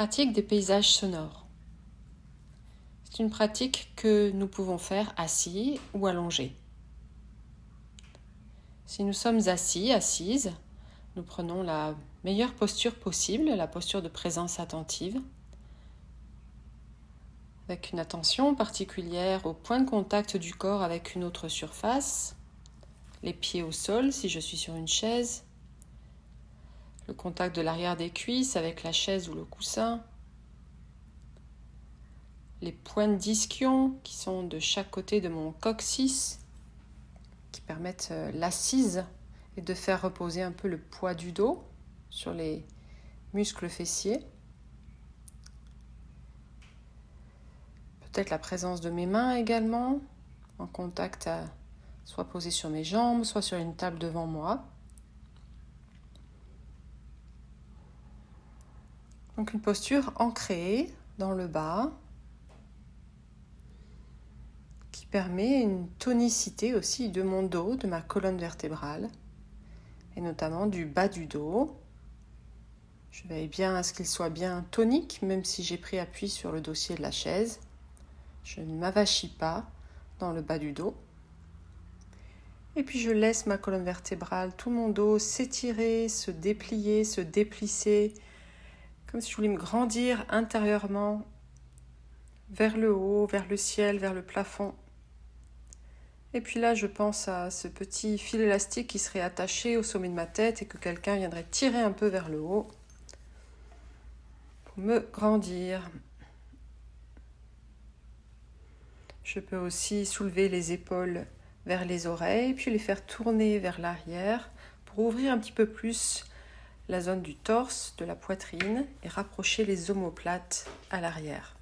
Pratique des paysages sonores. C'est une pratique que nous pouvons faire assis ou allongés. Si nous sommes assis, assises, nous prenons la meilleure posture possible, la posture de présence attentive, avec une attention particulière au point de contact du corps avec une autre surface, les pieds au sol si je suis sur une chaise, le contact de l'arrière des cuisses avec la chaise ou le coussin, les pointes d'ischion qui sont de chaque côté de mon coccyx, qui permettent l'assise et de faire reposer un peu le poids du dos sur les muscles fessiers. Peut-être la présence de mes mains également, en contact soit posées sur mes jambes, soit sur une table devant moi. Donc une posture ancrée dans le bas, qui permet une tonicité aussi de mon dos, de ma colonne vertébrale, et notamment du bas du dos. Je veille bien à ce qu'il soit bien tonique, même si j'ai pris appui sur le dossier de la chaise. Je ne m'avachis pas dans le bas du dos. Et puis je laisse ma colonne vertébrale, tout mon dos s'étirer, se déplier, se déplisser, comme si je voulais me grandir intérieurement vers le haut, vers le ciel, vers le plafond. Et puis là, je pense à ce petit fil élastique qui serait attaché au sommet de ma tête et que quelqu'un viendrait tirer un peu vers le haut pour me grandir. Je peux aussi soulever les épaules vers les oreilles, puis les faire tourner vers l'arrière pour ouvrir un petit peu plus la zone du torse, de la poitrine et rapprocher les omoplates à l'arrière.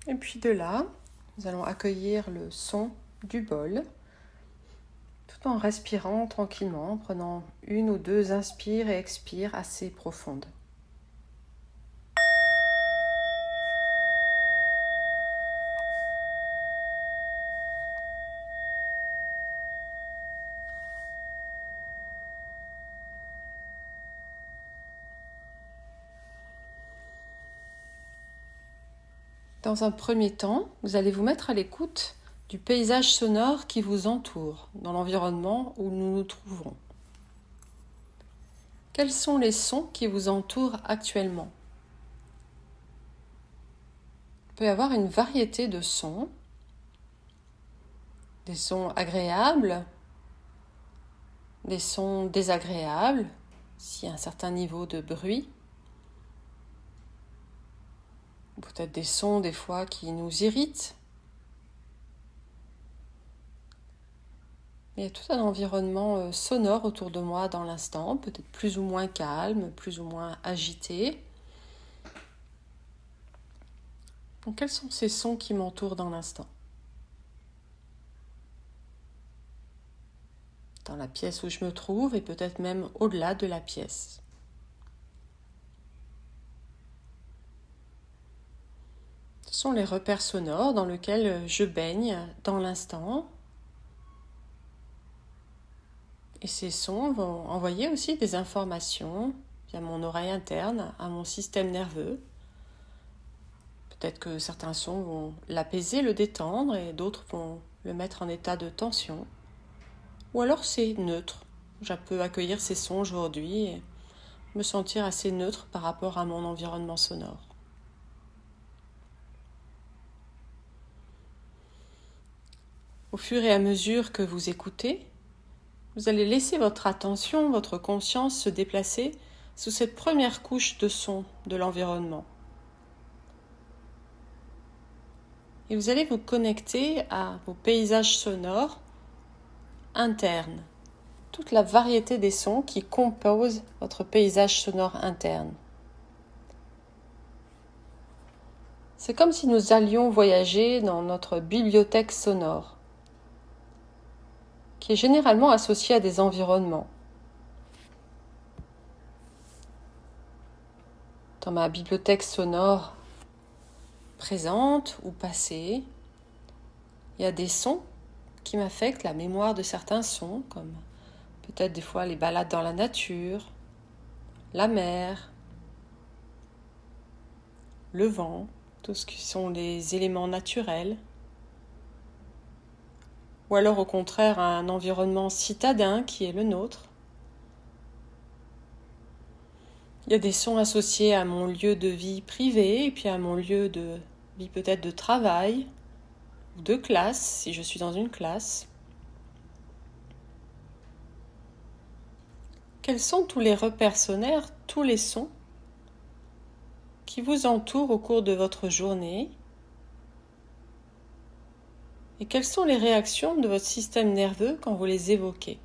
Et puis de là, nous allons accueillir le son du bol, tout en respirant tranquillement, en prenant une ou deux inspires et expires assez profondes. Dans un premier temps, vous allez vous mettre à l'écoute du paysage sonore qui vous entoure, dans l'environnement où nous nous trouvons. Quels sont les sons qui vous entourent actuellement ? Il peut y avoir une variété de sons, des sons agréables, des sons désagréables, s'il y a un certain niveau de bruit. Peut-être des sons des fois qui nous irritent. Il y a tout un environnement sonore autour de moi dans l'instant, peut-être plus ou moins calme, plus ou moins agité. Donc, quels sont ces sons qui m'entourent dans l'instant ? Dans la pièce où je me trouve et peut-être même au-delà de la pièce. Ce sont les repères sonores dans lesquels je baigne dans l'instant. Et ces sons vont envoyer aussi des informations via mon oreille interne à mon système nerveux. Peut-être que certains sons vont l'apaiser, le détendre, et d'autres vont le mettre en état de tension. Ou alors c'est neutre. Je peux accueillir ces sons aujourd'hui et me sentir assez neutre par rapport à mon environnement sonore. Au fur et à mesure que vous écoutez, vous allez laisser votre attention, votre conscience se déplacer sous cette première couche de son de l'environnement. Et vous allez vous connecter à vos paysages sonores internes, toute la variété des sons qui composent votre paysage sonore interne. C'est comme si nous allions voyager dans notre bibliothèque sonore, qui est généralement associée à des environnements. Dans ma bibliothèque sonore présente ou passée, il y a des sons qui m'affectent la mémoire de certains sons, comme peut-être des fois les balades dans la nature, la mer, le vent, tout ce qui sont les éléments naturels, ou alors au contraire un environnement citadin qui est le nôtre. Il y a des sons associés à mon lieu de vie privé et puis à mon lieu de vie peut-être de travail ou de classe, si je suis dans une classe. Quels sont tous les repères sonores, tous les sons qui vous entourent au cours de votre journée? Et quelles sont les réactions de votre système nerveux quand vous les évoquez?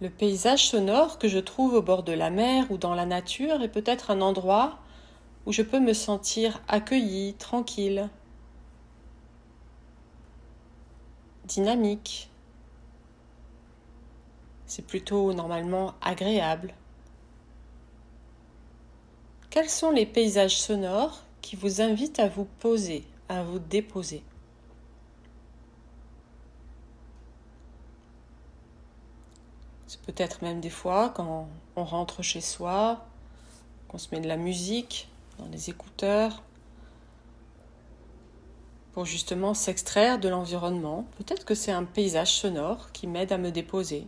Le paysage sonore que je trouve au bord de la mer ou dans la nature est peut-être un endroit où je peux me sentir accueillie, tranquille, dynamique. C'est plutôt normalement agréable. Quels sont les paysages sonores qui vous invitent à vous poser, à vous déposer? C'est peut-être même des fois quand on rentre chez soi, qu'on se met de la musique dans les écouteurs pour justement s'extraire de l'environnement. Peut-être que c'est un paysage sonore qui m'aide à me déposer.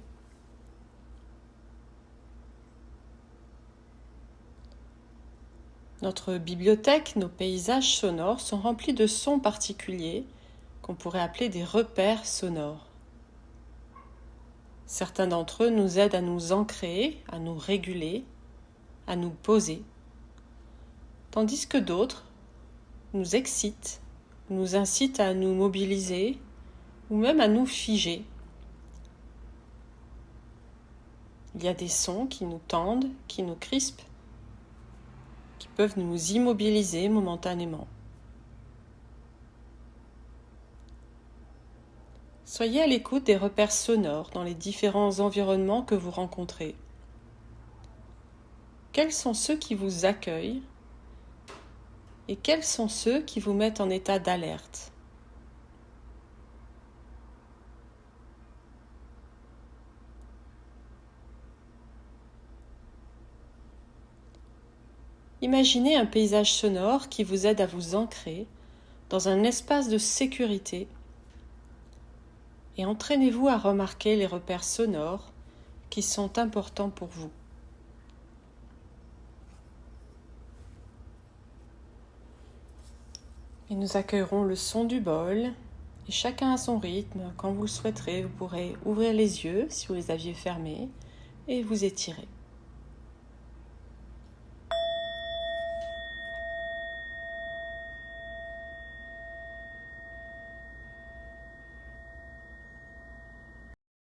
Notre bibliothèque, nos paysages sonores sont remplis de sons particuliers qu'on pourrait appeler des repères sonores. Certains d'entre eux nous aident à nous ancrer, à nous réguler, à nous poser, tandis que d'autres nous excitent, nous incitent à nous mobiliser ou même à nous figer. Il y a des sons qui nous tendent, qui nous crispent, qui peuvent nous immobiliser momentanément. Soyez à l'écoute des repères sonores dans les différents environnements que vous rencontrez. Quels sont ceux qui vous accueillent et quels sont ceux qui vous mettent en état d'alerte? Imaginez un paysage sonore qui vous aide à vous ancrer dans un espace de sécurité et entraînez-vous à remarquer les repères sonores qui sont importants pour vous. Et nous accueillerons le son du bol et chacun à son rythme. Quand vous le souhaiterez, vous pourrez ouvrir les yeux si vous les aviez fermés et vous étirer.